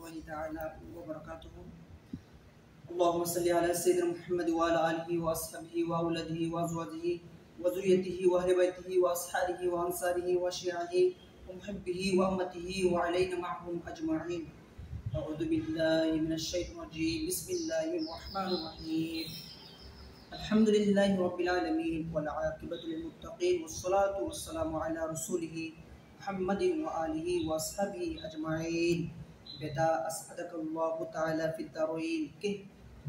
الله تعالى وبركاته. اللهم صل على سيدنا محمد وعلى آله وأصحابه وأولاده وأزواجه وذريته وأهل بيته وأصحابه وأنصاره وشيعه ومحبه وأمته وعلينا معهم أجمعين. أعوذ بالله من الشيطان الرجيم. بسم الله الرحمن الرحيم. الحمد لله رب العالمين والعاقبة للمتقين والصلاة والسلام على رسوله محمد وآله وأصحابه أجمعين. बेटा अस्अदकल्लाहु ताला फी दारैन के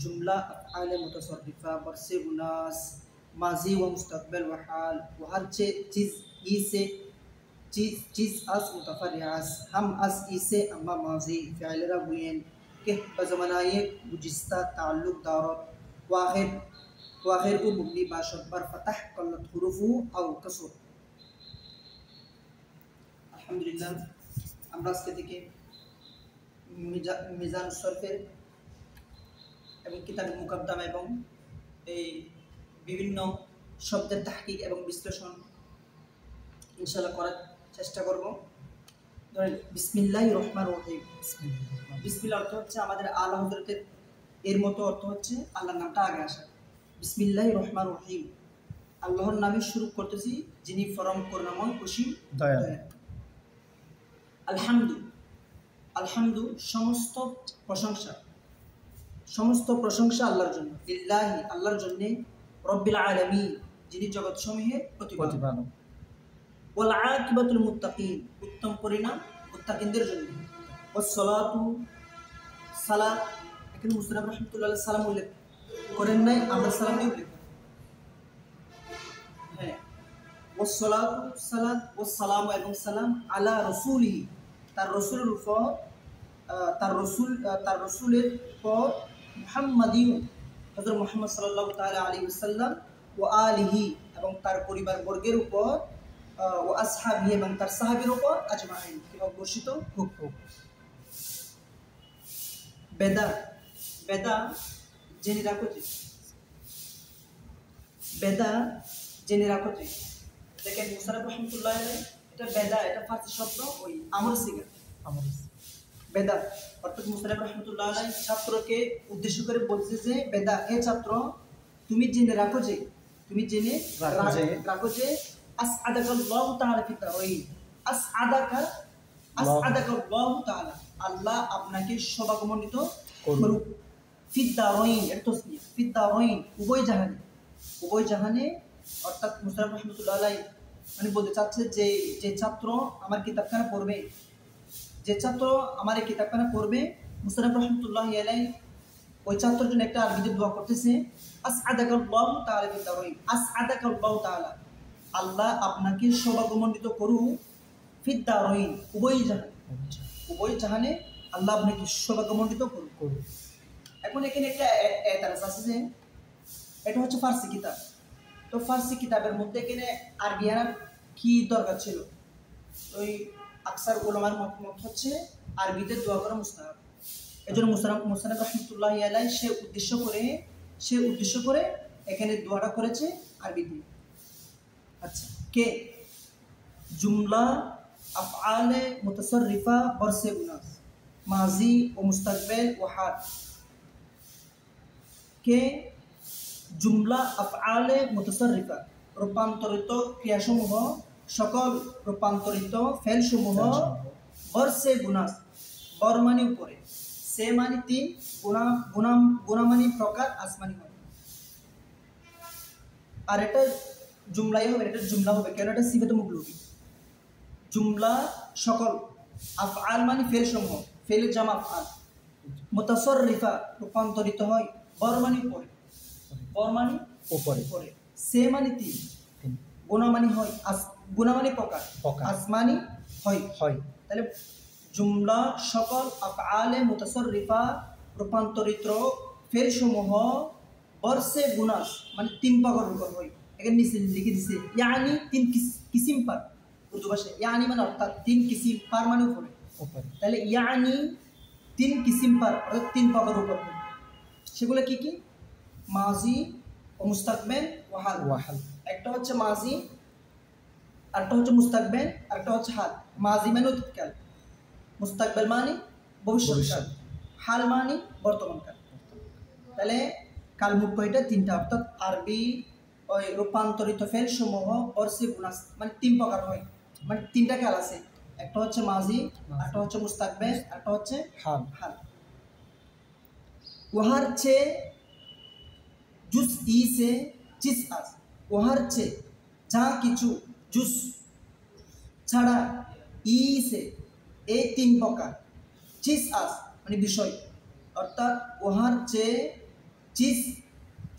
जुमला अफ़आल मुतसर्रिफ़ा बरसे गुनास माजी व मुस्तक़बिल व हाल व हर चीज़ ई से चीज़ अस मुतफ़र्रिआस हम अस ई से अम्मा माजी फ़िअल रबुयन के बज़मनाए गुजिस्ता ताल्लुक़ दारत वाखिर उ मुबनी बाशत बर फतह कल्लत हुरुफु आउ कसर। अल्हम्दुलिल्लाह আমরা আজকে থেকে মিজান সরফের এবং কিতাবের মুকাদ্দামা এবং এই বিভিন্ন শব্দের তাহকিক এবং বিশ্লেষণ ইনশাআল্লাহ করার চেষ্টা করব। ধরেন বিসমিল্লাহির রহমানির রহিম। বিসমিল্লাহ অর্থ হচ্ছে আমাদের আলা হযরতের এর মতো অর্থ হচ্ছে আল্লাহর নামটা আগে আসা। বিসমিল্লাহির রহমানির রহিম, আল্লাহর নামে শুরু করতেছি যিনি পরম করুণাময় অসীম দয়ালু। আলহামদু, আলহামদু সমস্ত প্রশংসা আল্লাহর জন্য। লিল্লাহি আল্লাহর জন্য। রব্বিল আলামিন যিনি জগৎ সমূহের প্রতিপালক। ওয়াল আকিবাতুল মুত্তাকিন উত্তম পরিণাম মুত্তাকিনদের জন্য। ওয়াস সালাতু সালাত, এখানে মুসলিম রাহমাতুল্লাহ আলাইহি সালাম উল্লেখ করেন নাই, আমরা সালাম দিয়ে উল্লেখ করি। হ্যাঁ, ওয়াস সালাতু সালাত ওয়াস সালাম এবং সালাম আলা রাসূলিহি তার রাসূলের উপর, তার রসুলের পর মুহাম্মাদিন হযরত মুহাম্মদ সাল্লাল্লাহু তাআলা আলাইহি ওয়াসাল্লাম ওয়া আলিহি এবং তার পরিবার বর্গের উপর ও আসহাবিহি এবং তার সাহাবীর উপর আজমাইন এবং বর্ষিত হোক। বেদা, বেদা জেনে রাখো যে, বেদা জেনে রাখো যে, দেখেন মুসাররফ রাহমাতুল্লাহ আলাইহি এটা বেদা, এটা ফারসি শব্দ, ওই আমর সিগা বেদা অর্থাৎ মুসাররফ রাহমাতুল্লাহ আলাইহি ছাত্রকে উদ্দেশ্য করে বলছে যে বেদা হে ছাত্র তুমি জেনে রাখো যে, তুমি জেনে রাখো যে আসআদাকাল্লাহু তাআলা ফি দারৈন। আসআদাকাল্লাহু তাআলা আল্লাহ আপনাকে সৌভাগ্যমণ্ডিত করুক। ফি দারৈন এর তাসনিয়া, ফি দারৈন উভয় জাহানে অর্থাৎ মুসাররফ রাহমাতুল্লাহ আলাইহি মানে বলতে চাচ্ছে যে ছাত্র আমার কিতাবখানা পড়বে, যে ছাত্র আমার এই কিতাবখানা পড়বে, মুসাররফ রাহমাতুল্লাহি আলাইহি ওই ছাত্রের জন্য একটা আরবিতে দোয়া করতেছে আসআদাকাল্লাহু তাআলা ফি দারৈন। আসআদাকাল্লাহু তাআলা আল্লাহ আপনাকে সৌভাগ্যমণ্ডিত করুক। ফি দারৈন উভয় জাহানে আল্লাহ আপনাকে সৌভাগ্যমণ্ডিত করুক। এখন এখানে একটা এতারাজ আছে যে এটা হচ্ছে ফারসি কিতাব, তো ফারসি কিতাবের মধ্যে এখানে আরবিয়ানার কি দরকার ছিল? ওই আকসার উলামার মত হচ্ছে আরবিতে দোয়া করা মুস্তাহাব। এজন্য মুসাররফ রাহমাতুল্লাহি আলাইহি সে উদ্দেশ্য করে এখানে দোয়াটা করেছে আরবিতে। আচ্ছা, কে জুমলা আফআলে মুতাসাররিফা বরসে গুনাস মাজি ও মুস্তাকবিল ও হাল। কে জুমলা আফআলে মুতাসাররিফা রূপান্তরিত ক্রিয়াসমূহ, সকল রূপান্তরিত ফেলসমূহ বরসে গুনাস বর মানে উপরে, সে মানে তিন, গুণা মানে প্রকার, আসমানি হবে। আর এটা জুমলাই হবে, এটা জুমলা হবে কেন? এটা সিফাত মুবলুগি। জুমলা সকল, আফআল মানে ফেলসমূহ, ফেলের জামা আফআল। মুতাসাররিফা রূপান্তরিত হয়, বর মানে উপরে, বর মানে উপরে, সে মানে তিন, গুণা মানে হয়, গুণা মানে প্রকার, আসমানি হয়। তাহলে জুমলা সকল আফআলে মুতাসাররিফা রূপান্তরিত ফেলসমূহ বরসে গুনাস মানে তিন প্রকার রূপ হয়। এখানে নিচে লিখে দিছে ইয়ানি তিন কিসিম পার, উর্দু ভাষায় ইয়ানি মানে অর্থাৎ তিন কিসিম, পার মানে উপরে। তাহলে ইয়ানি তিন কিসিম পার অর্থাৎ তিন প্রকার রূপ হয়। সেগুলো কি কি? মাজি ও মুস্তাকবিল ও হাল। একটা হচ্ছে মাজি, আরেকটা হচ্ছে মুস্তাকবিল, আরেকটা হচ্ছে হাল। মাজি মানে অতীতকাল, মুস্তাকবিল মানে ভবিষ্যৎকাল, হাল মানে বর্তমানকাল। তাহলে কালমুখ কয়টা? তিনটা, অর্থাৎ আরবি ওই রূপান্তরিত ফেল সমূহ অর্সি গুনাস মানে তিন প্রকার হয়, মানে তিনটা কাল আছে। একটা হচ্ছে মাজি, একটা হচ্ছে মুস্তাকবিল, একটা হচ্ছে হাল। হাল। ওহার চেয়ে জুস ই সে চিস আস, ওহার চেয়ে যা কিছু, জুস ছাড়া, ই সে এই তিন প্রকার, চিস আস মানে বিষয়, অর্থাৎ ওহার চেয়ে চিস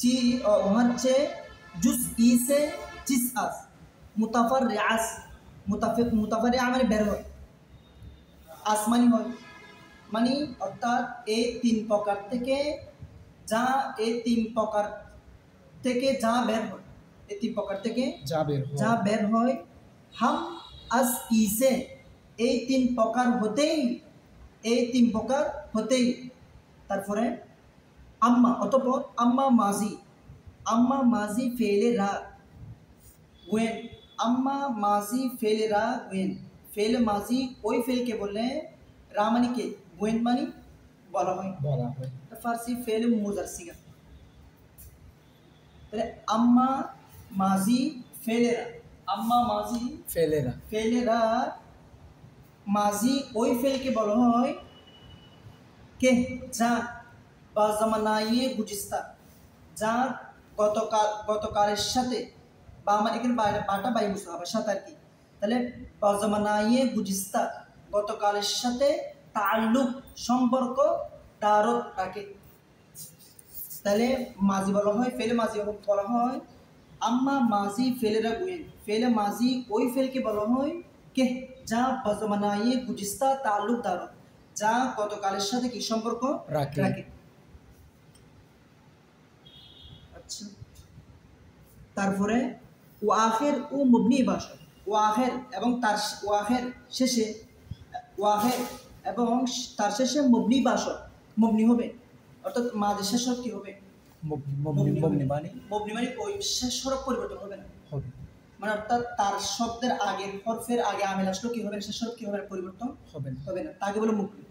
চি ওহার চেয়ে জুস ই সে চিস আস মুতাফার রেয়াস, মুতাফার মানে বের হয়, আসমানি হয় মানে, অর্থাৎ এই তিন প্রকার থেকে যা, এই তিন প্রকার থেকে যা বের হয়, এই তিন প্রকার থেকে যা বের হয়, হাম আস ইসে এই তিন প্রকার হতেই, এই তিন প্রকার হতেই। তারপরে আম্মা, অতঃপর আম্মা মাজি, আম্মা মাজি ফেলে রা ওয়েন, আম্মা মাজি ফেলে রা ওয়েন, ফেলে মাজি ওই ফেলকে বলে, রা মানে কে, ওয়েন মানে বলা হয়, ফার্সি ফেলে মুজার সিগা। তাহলে আম্মা মাজি ফেলেরা, আম্মা মাজি ফেলেরা, মাজি ওই ফেলকে বলা হয় কে, যা বা জামানায়ে গুজিস্তা, যা গতকালের সাথে, বা আমার এখানে বাটা বাই বুঝতে হবে সাথে আর কি। তাহলে বা জামানায়ে গুজিস্তা গতকালের সাথে তাল্লুক সম্পর্ক তারত রাখে। তাহলে মাজি বলা হয়, ফেলে মাজি বলা হয় আম্মা মাজি ফেলেরা গুয়েন, ফেলে মাজি ওই ফেলকে বলা হয় কে, যা বর্তমানে গুজিস্তা তাল্লুক দারত, যা গতকালের সাথে কি সম্পর্ক রাখে। আচ্ছা, তারপরে ওয়াহের ও মুবনি ভাষা, ওয়াহের এবং তার ওয়াহের শেষে, ওয়াহের এবং তার শেষে মুবনি ভাষা, মুবনি হবে, অর্থাৎ মাঝে শেষ কি হবে, মুবনি মানে ওই শেষ হরফ পরিবর্তন হবে না, মানে অর্থাৎ তার শব্দের আগে হরফের আগে আমিল আসলো কি হবে, শেষ হরফ কি হবে, পরিবর্তন হবে না, তাকে বলে মুবনি।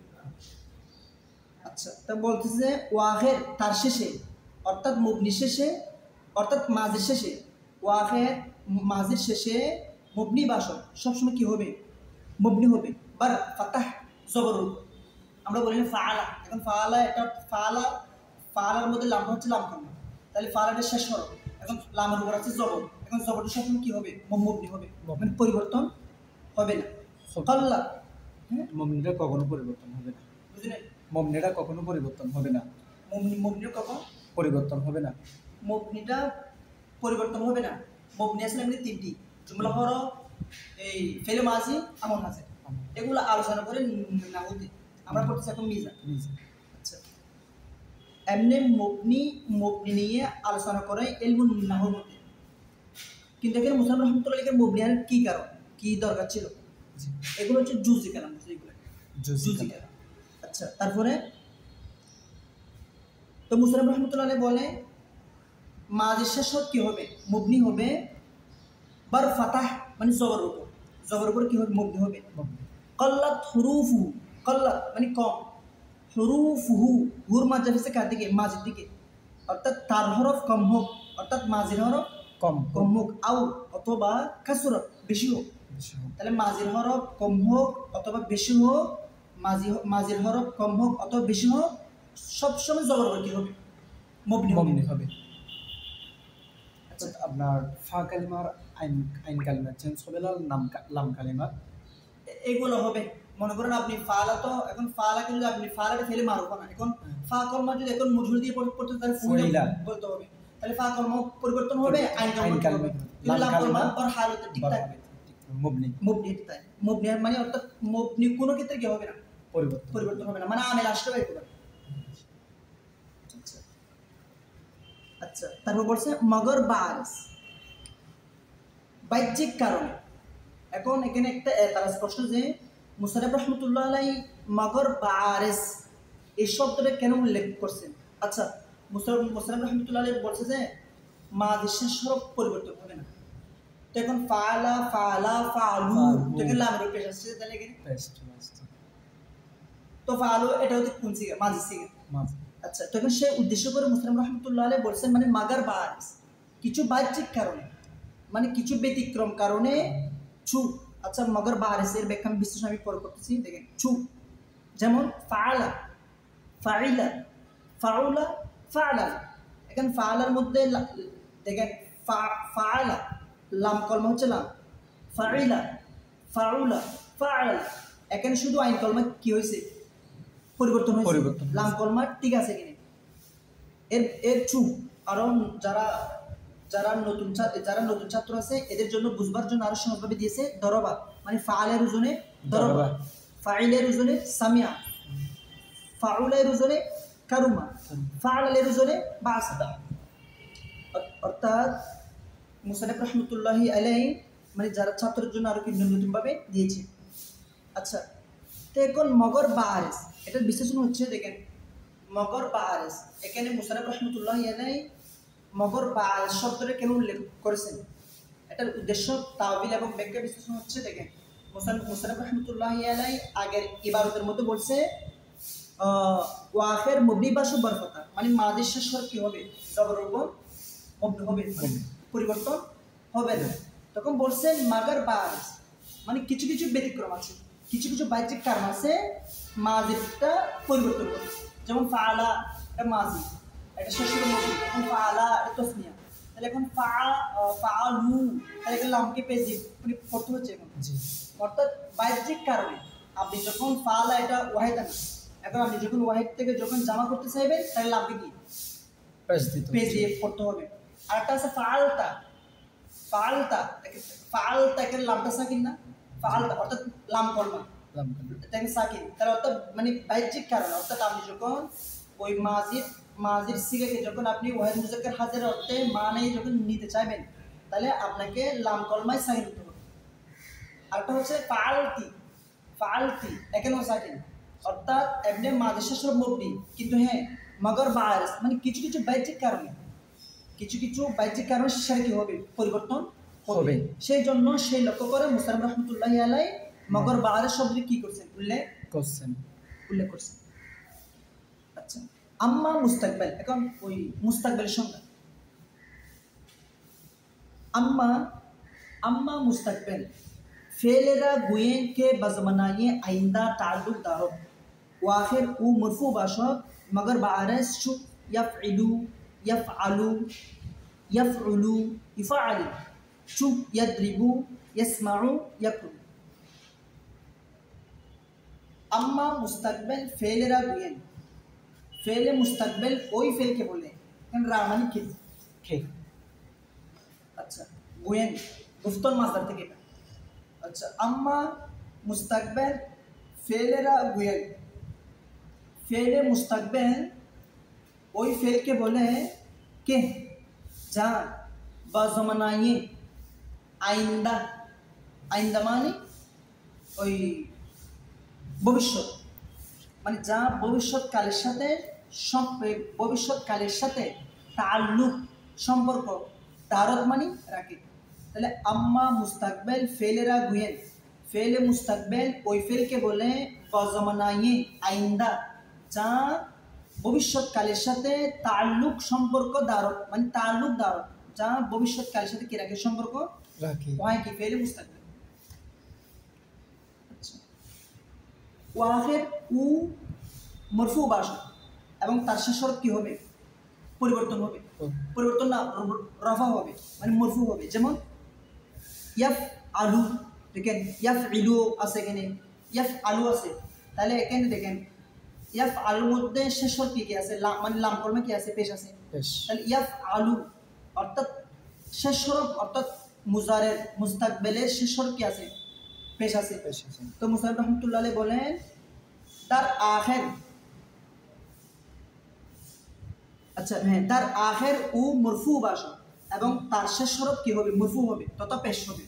আচ্ছা, তা বলতেছে যে ওয়াহের তার শেষে, অর্থাৎ মুবনি শেষে, অর্থাৎ মাঝের শেষে, ওয়াহের মাঝের শেষে মুবনি বাসন সবসময় কি হবে, মুবনি হবে। বার ফাতাহ জবর, আমরা বলি না ফাআলা, এখন ফাআলা, এটা ফাআলার মধ্যে লাম হচ্ছে লাম কর্ম, তাহলে ফাআলাটা শেষ হরফ, এখন লামের উপর আছে জবর, এখন জবরটা সবসময় কি হবে, মুবনি হবে, মানে পরিবর্তন হবে না। কাল্লা, মুবনিটা কখনো পরিবর্তন হবে না, বুঝলেন? মুবনিটা কখনো পরিবর্তন হবে না, মুবনিটা কখন পরিবর্তন হবে না, মুবনিটা পরিবর্তন হবে না। মুবনি আসলে এমনি তিনটি, জুমলা হরফ, এই ফেলে মাজি, আমল হাজির, এগুলো আলোচনা করে নাহুতে আমরা পড়তেছি এখন মিজা। আচ্ছা, এমনি মুবনি নিয়ে আলোচনা করে ইলমুন নাহর মধ্যে, কিন্তু এখানে মুসলিম রহমতুল্লাহ লিখে মুবনি আর কি কারণ, কি দরকার ছিল, এগুলো হচ্ছে জুজি কালাম, এগুলো জুজি কালাম। আচ্ছা, তারপরে তো মুসলিম রহমতুল্লাহ বলে মাঝের শেষ কি হবে, মুবনি হবে, বার ফাতাহ মানে জবর উপর কি হবে, মুবনি হবে। কল্লাত হুরুফু, কল্লাত মানে কম, হুরুফুহু হুর মাঝে ফেসে কার দিকে, মাঝের দিকে, অর্থাৎ তার হরফ কম হোক, অর্থাৎ মাঝের হরফ কম হোক, আও অথবা কাসুরত বেশি হোক, তাহলে মাঝের হরফ কম হোক অথবা বেশি হোক, মাঝের হরফ কম হোক অথবা বেশি হোক, সবসময় জবর কি হবে, মুবনি হবে। আপনার ফা কালিমার আইন কালিমা চেঞ্জ হবে না, লাম কালিমা এগুলো হবে। মনে করেন আপনি ফালা, তো এখন ফালা কিন্তু আপনি ফালাটা ফেলে মারব না, এখন ফা কলমা যদি এখন মজুর দিয়ে পড়তে তাহলে ফুইলা বলতে হবে, তাহলে ফা কলমা পরিবর্তন হবে, আইন কালিমা লাম কালিমা আর হালতে ঠিক থাকবে, মুবনি তাই মুবনি মানে অর্থাৎ মুবনি কোনো ক্ষেত্রে কি হবে না, পরিবর্তন হবে না, মানে আমেল আসবে একেবারে। আচ্ছা, তারপর বলছে মগর বারিস, বাহ্যিক কারণে। এখন এখানে একটা তারা স্পষ্ট যে মুসাররফ রহমতুল্লাহ আলাই মগর বারিস এই শব্দটা কেন উল্লেখ করছেন। আচ্ছা, মুসাররফ রহমতুল্লাহ আলাই বলছে যে মাঝের শেষ হরফ পরিবর্তন হবে না, তো এখন ফালা ফালা ফালু থেকে লামের পেশ আসছে, তাহলে এখানে তো ফাআলু এটা হচ্ছে কোন সিগা মাজি সিগা মাঝে আচ্ছা তখন সে উদ্দেশ্য করে মুসলিম রহমতুল্লাহ আলাইহি বলছেন মানে মাগার বারিস কিছু বাহ্যিক কারণে মানে কিছু ব্যতিক্রম কারণে ছু আচ্ছা মগর বারিসের ব্যাখ্যা আমি বিশ্লেষণ আমি পরে করতেছি দেখেন ছু যেমন ফাআলা ফাইলা ফাউলা ফাআলা এখানে ফাআলার মধ্যে দেখেন ফাআলা লাম কলমা হচ্ছে লাম ফাইলা ফাউলা ফাআলা এখানে শুধু আইন কলমা কি হয়েছে পরিবর্তন হয়েছে পরিবর্তন লাম কলমা ঠিক আছে কিনা এর এর চু আরো যারা যারা নতুন ছাত্র আছে এদের জন্য বুঝবার জন্য আরো সহজভাবে দিয়েছে দরবা মানে ফাআলের ওজনে দরবা ফাইলের ওজনে সামিয়া ফাউলের ওজনে কারুমা ফাআলের ওজনে বাসাদা অর্থাৎ মুসান্নিফ রাহমাতুল্লাহি আলাইহি মানে যারা ছাত্রের জন্য আরো কি নতুনভাবে দিয়েছে আচ্ছা তো এখন মগর বারিস এটার বিশ্লেষণ হচ্ছে দেখেন মগর বারিস এখানে মুসান্নিফ রাহমাতুল্লাহি আলাইহি মগর বারিস শব্দটা কেন উল্লেখ করেছেন এটার উদ্দেশ্য তাওবিল এবং ব্যাখ্যা বিশ্লেষণ হচ্ছে দেখেন মুসান্নিফ রাহমাতুল্লাহি আলাইহি আগের ইবারতের মধ্যে বলছে ওয়াখের মুবনি বা সুবরফতা মানে মাদির শেষ কি হবে জবর উপর মুবনি হবে পরিবর্তন হবে না তখন বলছেন মাগার বারিস মানে কিছু কিছু ব্যতিক্রম আছে কিছু কিছু বাহ্যিক কারণ আছে মাজিটা পরিবর্তন করে যেমন ফাআলা এটা মাজি এটা শেষের মধ্যে এখন ফাআলা এটা তাসনিয়া তাহলে এখন ফাআলু তাহলে এখানে লামকে পেজি মানে পড়তে হচ্ছে এখন অর্থাৎ বাহ্যিক কারণে আপনি যখন ফাআলা এটা ওয়াহিদ না এখন আপনি যখন ওয়াহিদ থেকে যখন জামা করতে চাইবেন তাহলে লামকে কি পেজ দিয়ে পড়তে হবে আর একটা আছে ফাআলতা ফাআলতা ফাআলতা এর লামটা সাকিন না ফাআলতা অর্থাৎ লাম কলমা এটাকে সাকিন তার অর্থাৎ মানে বাহ্যিক কারণ অর্থাৎ আপনি যখন ওই মাজির সিগাকে যখন আপনি ওয়াহিদ মুজাক্কার হাজির অর্থে মানে যখন নিতে চাইবেন তাহলে আপনাকে লাম কলমায় সাকিন দিতে হবে আরেকটা হচ্ছে ফাআলতি এখানেও সাকিন অর্থাৎ এমনি মাজির শেষ মুবনি কিন্তু হ্যাঁ মগর বারিস মানে কিছু কিছু বাহ্যিক কারণে সেটা কি হবে পরিবর্তন হবে সেই জন্য সেই লক্ষ্য করে মুসান্নিফ রাহমাতুল্লাহি আলাইহি মগর বারিস শব্দটি কি করছেন উল্লেখ করছেন আচ্ছা আম্মা মুস্তাকবাল এখন ওই মুস্তাকবালের সংজ্ঞা আম্মা মুস্তাকবাল फेलेरा गुयेन के बजमनाये आइंदा ताल्लुक दारो वाखिर उ मरफू बाशद मगर बारस शु यफइलु यफअलु यफउलु यफअलु शु यद्रिबु यस्माउ यकुल अम्मा मुस्तकबिल फेलेरा गुयेन फेले मुस्तकबिल कोई फेल के बोले इन रामानी खे अच्छा गुयेन गुफ्तन मास्टर थे के अच्छा अम्मा मुस्तकबिल फेलेरा गुयल फेले मुस्तकबिल वही फेल के बोले हैं कि जा बाज़मानाये आइंदा माने वही भविष्य माने जा भविष्यत्कालेर साथे ताल्लुक सम्पर्क तारत मानी राखे তাহলে আম্মা মুস্তাকবিল ফেলেরা গুয়েন ফেলে মুস্তাকবিল ওই ফেলকে বলে বাজমানায়ে আইন্দা যা ভবিষ্যৎকালের সাথে তাল্লুক সম্পর্ক দারক মানে তাল্লুক দারক যা ভবিষ্যৎকালের সাথে কি রাখে সম্পর্ক রাখে ওয়াই কি ফেলে মুস্তাকবিল আচ্ছা ওয়াখির উ মরফু বাসা এবং তার শেষ শরত কি হবে পরিবর্তন না রফা হবে মানে মরফু হবে যেমন यफ आलू देखें यफ इलू आसे के नहीं यफ आलू आसे ताले एकें देखें यफ आलू मुद्दे शेषर की क्या से लाम मान लाम कॉल में क्या से पेश आसे ताले यफ आलू अर्थात शेषर अर्थात मुजारे मुस्तकबिले शेषर क्या से पेश आसे तो मुसान्निफ रहमतुल्लाह अलैहि बोले तार आखिर अच्छा है तार आखिर उ मरफू बाशा এবং তার শেষ হরফ কি হবে মরফু হবে তথা পেশ হবে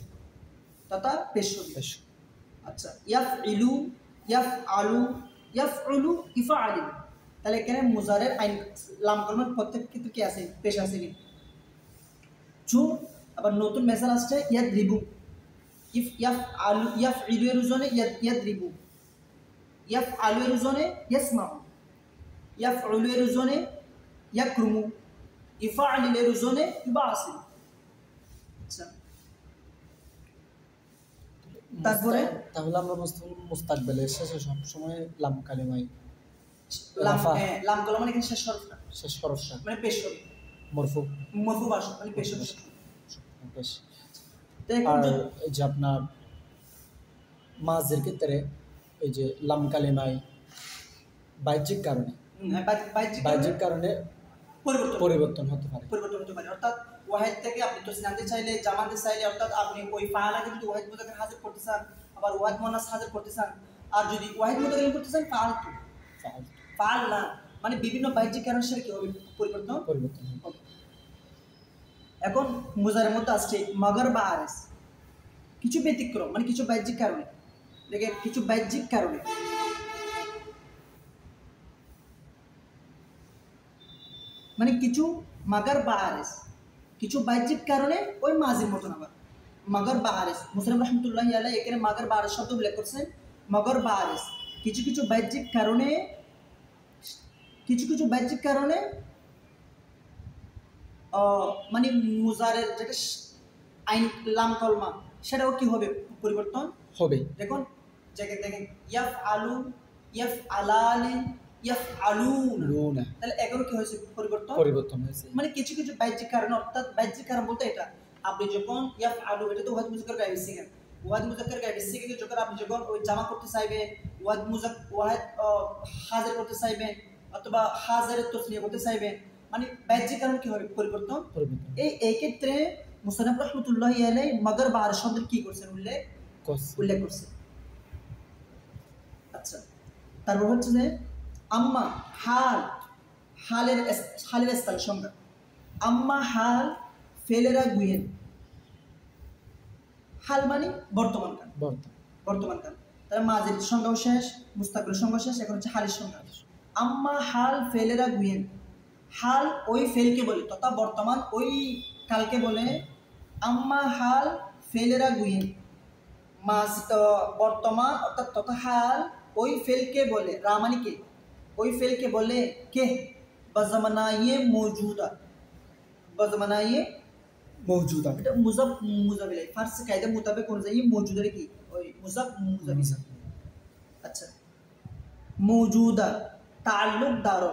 আচ্ছা ইয়াফইলু ইয়াফআলু ইয়াফউলু ইফআলু তাহলে এখানে মুজারের আইন লাম কলমের প্রত্যেক ক্ষেত্রে কি আছে পেশ আছে কি চু আবার নতুন মেসাল আসছে ইয়াদরিবু ইয়াফআলু ইয়াফইলু এর ওজনে ইয়াদরিবু ইয়াফআলু এর ওজনে ইয়াসমাউ, ইয়াফউলু এর ওজনে ইয়াকরুমু, ইফআলিল এর ওজনে ইবাসিল। আচ্ছা, তারপরে তাহলে আমরা মুস্তাকবেলের শেষে সব সময় লাম কালিমাই লাম, রাফা লাম কলম মানে এখানে শেষ হরফটা, শেষ হরফটা মানে পেশ হবে, মরফু মরফু ভাষা মানে পেশ হবে। বেশ। তো এখন আর এই যে আপনার মাঝের ক্ষেত্রে এই যে লাম কালিমাই বাহ্যিক কারণে বাহ্যিক কারণে পরিবর্তন হতে পারে। অর্থাৎ ওয়াহিদ থেকে আপনি তো জানতে চাইলে জামাতে চাইলে, অর্থাৎ আপনি ওই ফাআলাকে যদি ওয়াহিদ মুতাকাল্লিম হাজির করতে চান, আবার ওয়াহিদ মুআন্নাস হাজির করতে চান, আর যদি ওয়াহিদ মুতাকাল্লিম করতে চান ফাআলতু, ফাআলনা, মানে বিভিন্ন বাহ্যিক কারণে সেটা কি হবে, পরিবর্তন হবে। এখন মুজারের মধ্যে আসছে মগর বা আরেস, কিছু ব্যতিক্রম মানে কিছু বাহ্যিক কারণে, দেখেন কিছু বাহ্যিক কারণে, মানে কিছু মাগার বা আরেস, কিছু বাহ্যিক কারণে ওই মাজির মতন আবার মাগার বা আরেস। মুসলিম রহমতুল্লাহি আলাইহি এখানে মাগার বা আরেস শব্দ উল্লেখ করছেন, মগর বা আরেস কিছু কিছু বাহ্যিক কারণে, কিছু কিছু বাহ্যিক কারণে মানে মুজারের যেটা আইন লাম কলমা সেটাও কি হবে, পরিবর্তন হবে। দেখুন দেখেন ইয়াফআলু, ইয়াফআলানি, ইয়াফআলুনা, তাহলে এগুলো কি হয়েছে, পরিবর্তন হয়েছে। মানে কিছু কিছু বাহ্যিক কারণ, অর্থাৎ বাহ্যিক কারণ বলতে এটা আপনি যখন ইয়াফআলু, এটা তো ওয়াহিদ মুজাক্কার গায়েব সিগা, ওয়াহিদ মুজাক্কার গায়েব সিগা যখন আপনি যখন ওই জামা করতে চাইবেন, ওয়াহিদ হাজির করতে চাইবেন অথবা হাজিরের তাসনিয়া করতে চাইবেন, মানে বাহ্যিক কারণ কি হবে, পরিবর্তন। এই ক্ষেত্রে মুসান্নাফ রাহমাতুল্লাহি আলাইহি মগর বা আরেস শব্দের কি করছেন, উল্লেখ করছেন। আচ্ছা, তারপর হচ্ছে যে আম্মা হালের স্থান সংজ্ঞা, আম্মা হাল ফেলেরা গুয়েন, হাল মানে বর্তমান কাল, তাহলে মাজির সংজ্ঞাও শেষ, মুস্তাকবিলের সংজ্ঞা শেষ, এখন হচ্ছে হালের সংজ্ঞা। আম্মা হাল ফেলেরা গুয়েন, হাল ওই ফেলকে বলে তথা বর্তমান ওই কালকে বলে, আম্মা হাল ফেলেরা গুয়েন, মাজ বর্তমান অর্থাৎ তথা হাল ওই ফেলকে বলে, রামানিকে ওই ফেলকে বলে কে, বজমানায়ে মৌজুদা, বজমানায়ে মৌজুদা, এটা মুজাব মুজাবিল ফারসি কায়দা মোতাবেক অনুযায়ী মৌজুদার কি ওই মুজাব মুজাবিল। আচ্ছা, মৌজুদা তাল্লুক দারো,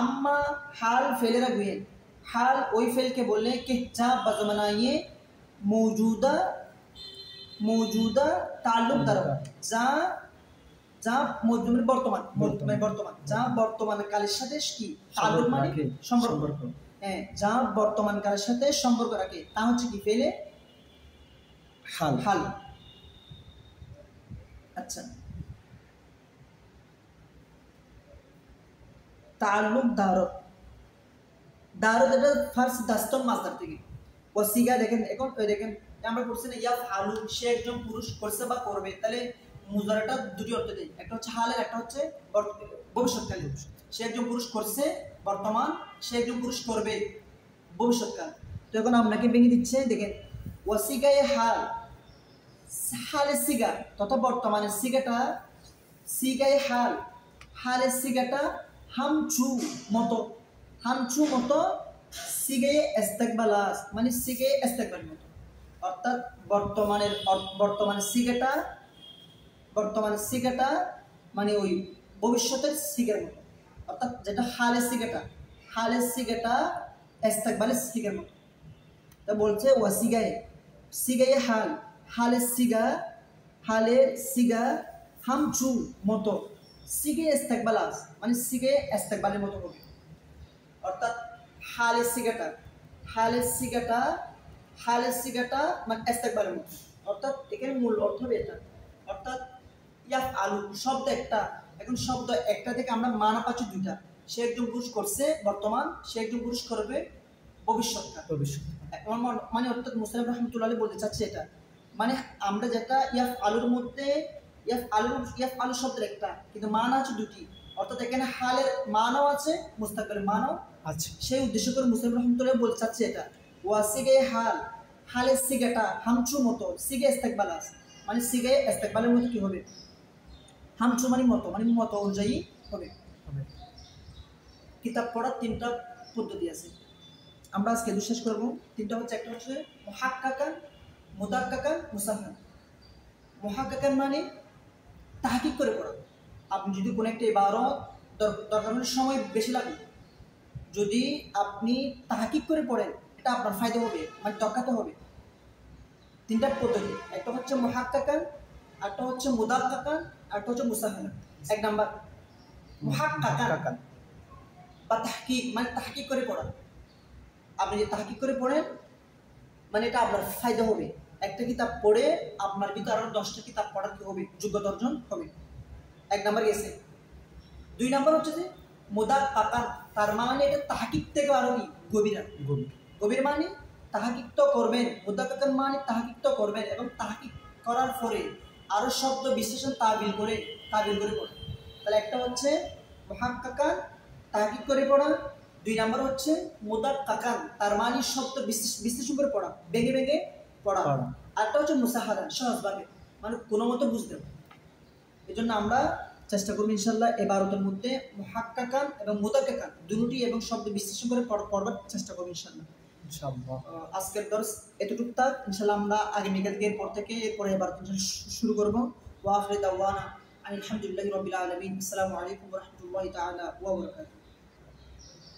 আম্মা হাল ফেলেরা গুয়েন, হাল ওই ফেলকে বলে কে যা বজমানায়ে মৌজুদা তাল্লুক দারো, যা মৌজুদের বর্তমান যা বর্তমান কালের সাথে কি তাল্লুক মানে সম্পর্ক, হ্যাঁ যা বর্তমান কালের সাথে সম্পর্ক রাখে তা হচ্ছে কি ফেলে হাল। আচ্ছা, তাল্লুক দারত এটা ফার্স্ট দাস্তন মাসদার থেকে ওয়াসিগা। দেখেন এখন দেখেন আমরা করছি না ইয়াফআলু, সে একজন পুরুষ করছে বা করবে, তাহলে মুজারাটা দুটি অর্থ দেয়, একটা হচ্ছে হালের, একটা হচ্ছে ভবিষ্যৎকালে। সে একজন পুরুষ করছে বর্তমান, সে একজন পুরুষ করবে ভবিষ্যৎকাল। তো এখন আপনাকে ভেঙে দিচ্ছে, দেখেন ওয়াসিগায়ে হাল, হালের সিগা তথা বর্তমানের সিগাটা, সিগায়ে হাল, হালের সিগাটা হামচু মতো, সিগায়ে ইস্তেকবালাস মানে সিগায়ে ইস্তেকবাল মতো, অর্থাৎ বর্তমানের সিগাটা মানে ওই ভবিষ্যতের সিগার মতো, অর্থাৎ যেটা হালের সিগাটা ইস্তেকবালের সিগার মতো। তা বলছে সিগায়ে হাল, হালের সিগা হামচু মতো, সিগে ইস্তেকবালাস মানে সিগে ইস্তেকবালের মতো হবে, অর্থাৎ হালের সিগাটা মানে ইস্তেকবালের মতো, অর্থাৎ এখানে মূল অর্থ হবে এটা, অর্থাৎ ইয়াফআলু শব্দ একটা, এখন শব্দ একটা থেকে আমরা মানা পাচ্ছি দুইটা, সে একজন পুরুষ করছে বর্তমান, সে একজন পুরুষ করবে ভবিষ্যৎকাল। মানে অর্থাৎ মুসলিম রহমতুল্লাহ বলতে চাচ্ছে এটা, মানে আমরা যেটা ইয়াফআলুর মধ্যে ইয়াফআলু শব্দের একটা কিন্তু মানা আছে দুটি, অর্থাৎ এখানে হালের মানাও আছে, মুস্তাকবিলের মানাও আছে, সেই উদ্দেশ্য করে মুসলিম রহমতুল্লাহ বলতে চাচ্ছে এটা। ওয়াসিগে হালের সিগাটা হামচু মতো, সিগে ইস্তেকবালাস মানে সিগে ইস্তেকবালের মতো কি হবে, হামসু মানে মত অনুযায়ী হবে। কিতাব পড়ার 3টা পদ্ধতি আছে, আমরা আজকে শেষ করবো। 3টা হচ্ছে, একটা হচ্ছে মুহাক্কাকান, মুদাক্কাকান, মুসাহান। মুহাক্কাকান মানে তাহকিক করে পড়া। আপনি যদি কোনো একটা ইবারত দরকার হলে সময় বেশি লাগে, যদি আপনি তাহকিক করে পড়েন এটা আপনার ফায়দা হবে, মানে দরকার হবে। 3টা পদ্ধতি, একটা হচ্ছে মুহাক্কাকান, একটা হচ্ছে মুদাক্কাকান, একটা হচ্ছে মুসাহান। 1 নাম্বার মুহাক্কাকান বা তাহকিক, মানে তাহকিক করে পড়া। আপনি যে তাহকিক করে পড়েন মানে এটা আপনার ফায়দা হবে। একটা কিতাব পড়ে আপনার ভিতরে আরো 10টা কিতাব পড়ার কি হবে, যোগ্যতা অর্জন হবে। 1 নাম্বার গেছে। 2 নাম্বার হচ্ছে যে মুদাক্কাকান, তার মানে এটা তাহকিক থেকে আরো গভীর মানে তাহকিক তো করবেন। মুদাক্কাকান মানে তাহকিক তো করবেন এবং তাহকিক করার পরে আরো শব্দ বিশ্লেষণ তাবিল করে পড়েন। তাহলে একটা হচ্ছে মুহাক্কাকান, তাহকিক করে পড়া। 2 নাম্বার হচ্ছে মুদাক্কাকান, তার মানে শব্দ বিশ্লেষণ করে পড়া, ভেঙে পড়া। আরেকটা হচ্ছে মুসাহাদান, সহজভাবে, মানে কোনো মতো বুঝতে। এই জন্য আমরা চেষ্টা করবো ইনশাল্লাহ ইবারতের মধ্যে মুহাক্কাকান এবং মুদাক্কাকান দুটি এবং শব্দ বিশ্লেষণ করে পড়বার চেষ্টা করবো ইনশাল্লাহ। আজকের দর্স এতটুকু থাক। ইনশাল্লাহ আমরা আগামীকালকে এরপর থেকে এরপরে ইবারত শুরু করবো। ওয়া আখিরু দাওয়ানা আলহামদুলিল্লাহি রাব্বিল আলামিন। আসসালামু আলাইকুম ওয়া রাহমাতুল্লাহি তাআলা ওয়া বারাকাতুহু।